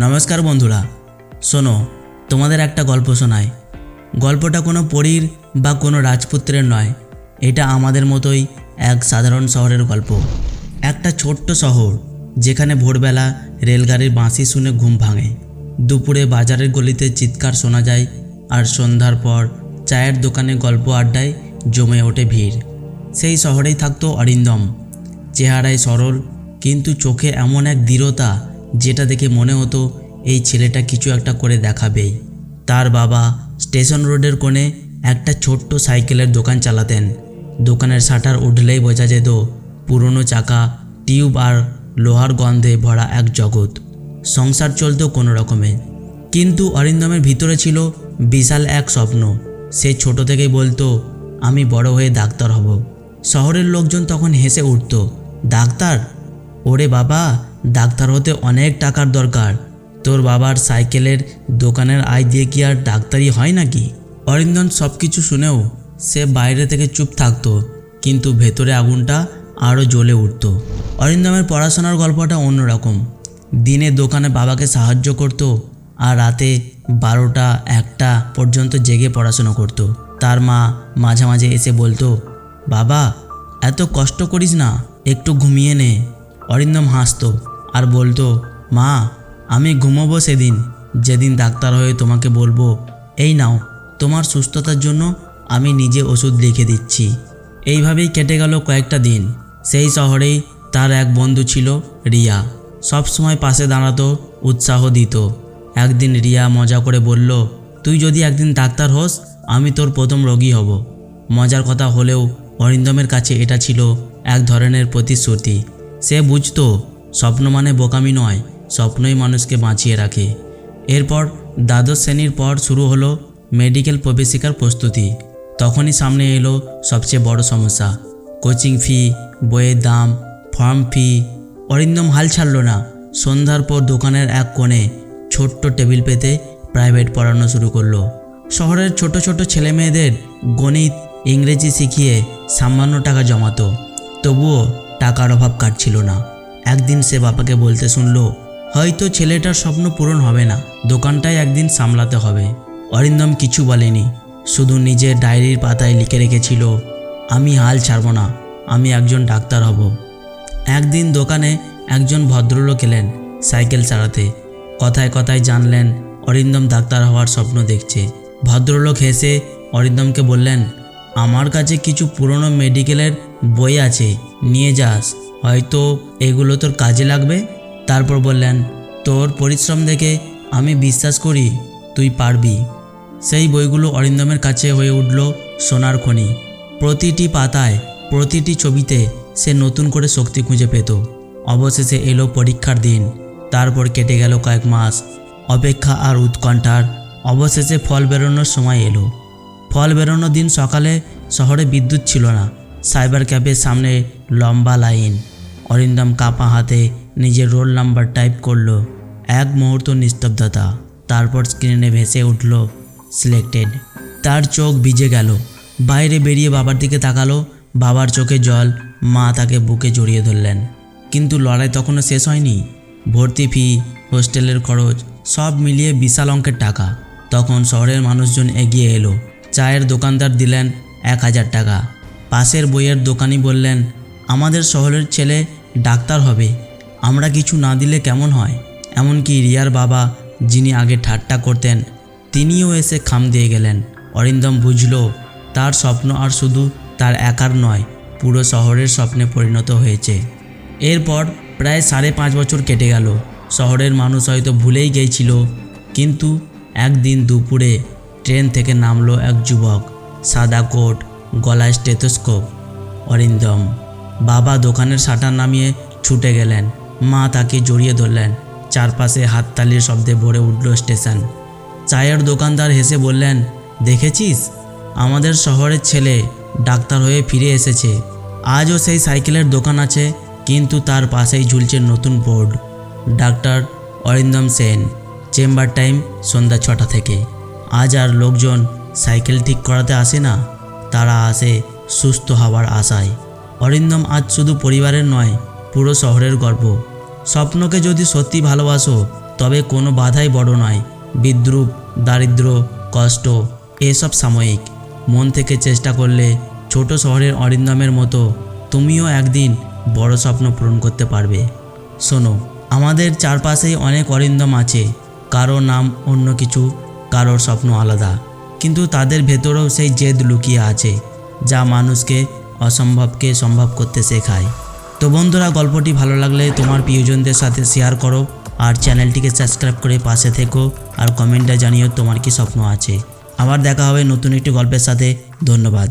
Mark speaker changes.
Speaker 1: নমস্কার বন্ধুরা, শোনো তোমাদের একটা গল্প শোনাই। গল্পটা কোনো পরীর বা কোনো রাজপুত্রের নয়, এটা আমাদের মতোই এক সাধারণ শহরের গল্প। একটা ছোট্ট শহর যেখানে ভোরবেলা রেলগাড়ির বাঁশি শুনে ঘুম ভাঙে, দুপুরে বাজারের গলিতে চিৎকার শোনা যায়, আর সন্ধ্যার পর চায়ের দোকানে গল্প আড্ডায় জমে ওঠে ভিড়। সেই শহরেই থাকতো অরিন্দম। চেহারায় সরল, কিন্তু চোখে এমন এক দৃঢ়তা যেটা দেখে মনে হতো এই ছেলেটা কিছু একটা করে দেখাবেই। তার বাবা স্টেশন রোডের কোণে একটা ছোট্ট সাইকেলের দোকান চালাতেন। দোকানের শাটার উঠলেই বোঝা যেত পুরনো চাকা, টিউব আর লোহার গন্ধে ভরা এক জগৎ। সংসার চলতো কোনো রকমে, কিন্তু অরিন্দমের ভিতরে ছিল বিশাল এক স্বপ্ন। সে ছোট থেকেই বলতো, আমি বড় হয়ে ডাক্তার হব। শহরের লোকজন তখন হেসে উঠত, ডাক্তার? ওরে বাবা, ডাক্তার হতে অনেক টাকার দরকার। তোর বাবার সাইকেলের দোকানের আয় দিয়ে কি আর ডাক্তারি হয় নাকি? অরিন্দম সব কিছু শুনেও সে বাইরে থেকে চুপ থাকতো, কিন্তু ভেতরে আগুনটা আরও জ্বলে উঠত। অরিন্দমের পড়াশোনার গল্পটা অন্যরকম। দিনে দোকানে বাবাকে সাহায্য করত, আর রাতে 12টা 1টা পর্যন্ত জেগে পড়াশোনা করত। তার মা মাঝে মাঝে এসে বলতো, বাবা এত কষ্ট করিস না, একটু ঘুমিয়ে নে। অরিন্দম হাসতো আর বলতো, মা আমি ঘুমোবো সেদিন যেদিন ডাক্তার হয়ে তোমাকে বলবো, এই নাও তোমার সুস্থতার জন্য আমি নিজে ওষুধ লিখে দিচ্ছি। এইভাবেই কেটে গেল কয়েকটা দিন। সেই শহরেই তার এক বন্ধু ছিল, রিয়া। সব সময় পাশে দাঁড়াতো, উৎসাহ দিত। একদিন রিয়া মজা করে বলল, তুই যদি একদিন ডাক্তার হোস, আমি তোর প্রথম রোগী হব। মজার কথা হলেও অরিন্দমের কাছে এটা ছিল এক ধরনের প্রতিশ্রুতি। সে বুঝতো স্বপ্ন মানে বোকামি নয়, স্বপ্নই মানুষকে বাঁচিয়ে রাখে। এরপর দ্বাদশ শ্রেণীর পর শুরু হলো মেডিকেল প্রবেশিকার প্রস্তুতি। তখনই সামনে এলো সবচেয়ে বড় সমস্যা, কোচিং ফি, বইয়ের দাম, ফর্ম ফি। অরিন্দম হাল ছাড়ল না। সন্ধ্যার পর দোকানের এক কোণে ছোট্ট টেবিল পেতে প্রাইভেট পড়ানো শুরু করলো। শহরের ছোট ছোট ছেলে মেয়েদের গণিত, ইংরেজি শিখিয়ে সামান্য টাকা জমাতো। তবুও টাকার অভাব কাটছিল না। একদিন সে বাবাকে বলতে শুনলো, হয়তো ছেলেটার স্বপ্ন পূরণ হবে না, দোকানটাই একদিন সামলাতে হবে। অরিন্দম কিছু বলেনি, শুধু নিজের ডায়েরির পাতায় লিখে রেখেছিল, আমি হাল ছাড়ব না, আমি একজন ডাক্তার হব। একদিন দোকানে একজন ভদ্রলোক এলেন সাইকেল চালাতে। কথায় কথায় জানলেন অরিন্দম ডাক্তার হওয়ার স্বপ্ন দেখছে। ভদ্রলোক হেসে অরিন্দমকে বললেন, আমার কাছে কিছু পুরনো মেডিকেলের বই আছে, নিয়ে যাস, হয়তো এগুলো তোর কাজে লাগবে। তারপর বললেন, তোর পরিশ্রম দেখে আমি বিশ্বাস করি তুই পারবি। সেই বইগুলো অরিন্দমের কাছে হয়ে উঠল সোনার খনি। প্রতিটি পাতায়, প্রতিটি ছবিতে সে নতুন করে শক্তি খুঁজে পেত। অবশেষে এলো পরীক্ষার দিন। তারপর কেটে গেল কয়েক মাস অপেক্ষা আর উৎকণ্ঠার। অবশেষে ফল বেরোনোর সময় এলো। ফল বেরোনোর দিন সকালে শহরে বিদ্যুৎ ছিল না। সাইবার ক্যাফের সামনে লম্বা লাইন। অরিন্দম কাঁপা হাতে নিজের রোল নাম্বার টাইপ করলো। এক মুহূর্ত নিস্তব্ধতা, তারপর স্ক্রিনে ভেসে উঠল সিলেক্টেড। তার চোখ ভিজে গেল। বাইরে বেরিয়ে বাবার দিকে তাকালো। বাবার চোখে জল। মা তাকে বুকে জড়িয়ে ধরলেন। কিন্তু লড়াই তখনও শেষ হয়নি। ভর্তি ফি, হোস্টেলের খরচ, সব মিলিয়ে বিশাল অঙ্কের টাকা। তখন শহরের মানুষজন এগিয়ে এলো। চায়ের দোকানদার দিলেন 1000 টাকা। পাশের বইয়ের দোকানি বললেন, আমাদের শহরের ছেলে ডাক্তার হবে, আমরা কিছু না দিলে কেমন হয়? এমনকি রিয়ার বাবা, যিনি আগে ঠাট্টা করতেন, তিনিও এসে খাম দিয়ে গেলেন। অরিন্দম বুঝল তার স্বপ্ন আর শুধু তার একার নয়, পুরো শহরের স্বপ্নে পরিণত হয়েছে। এরপর প্রায় 5.5 বছর কেটে গেল। শহরের মানুষ হয়তো ভুলেই গিয়েছিল, কিন্তু একদিন দুপুরে ট্রেন থেকে নামলো এক যুবক, সাদা কোট, গলায় স্টেথোস্কোপ। অরিন্দম। বাবা দোকানের শাটার নামিয়ে ছুটে গেলেন। মা তাকে জড়িয়ে ধরলেন। চারপাশে হাততালির শব্দে ভরে উঠল স্টেশন। চায়ের দোকানদার হেসে বললেন, দেখেছিস, আমাদের শহরের ছেলে ডাক্তার হয়ে ফিরে এসেছে। আজও সেই সাইকেলের দোকান আছে, কিন্তু তার পাশেই ঝুলছে নতুন board, doctor Arindam Sen, chamber time সন্ধ্যা 6টা থেকে। আজ আর লোকজন সাইকেল ঠিক করাতে আসে না, তারা আসে সুস্থ হওয়ার আশায়। অরিন্দম আজ শুধু পরিবারের নয়, পুরো শহরের গর্ব। স্বপ্নকে যদি সত্যি ভালোবাসো, তবে কোনো বাধাই বড় নয়। বিদ্রুপ, দারিদ্র, কষ্ট এসব সাময়িক। মন থেকে চেষ্টা করলে ছোট শহরের অরিন্দমের মতো তুমিও একদিন বড় স্বপ্ন পূরণ করতে পারবে। শোনো, আমাদের চারপাশেই অনেক অরিন্দম আছে। কারো নাম অন্য কিছু, কারোর স্বপ্ন আলাদা, কিন্তু তাদের ভেতরেও সেই জেদ লুকিয়ে আছে যা মানুষকে অসম্ভবকে সম্ভব করতে শেখায়। তো বন্ধুরা, গল্পটি ভালো লাগলে তোমার প্রিয়জনদের সাথে শেয়ার করো আর চ্যানেলটিকে সাবস্ক্রাইব করে পাশে থেকো আর কমেন্টে জানিও তোমার কি স্বপ্ন আছে। আবার দেখা হবে নতুন একটি গল্পের সাথে। ধন্যবাদ।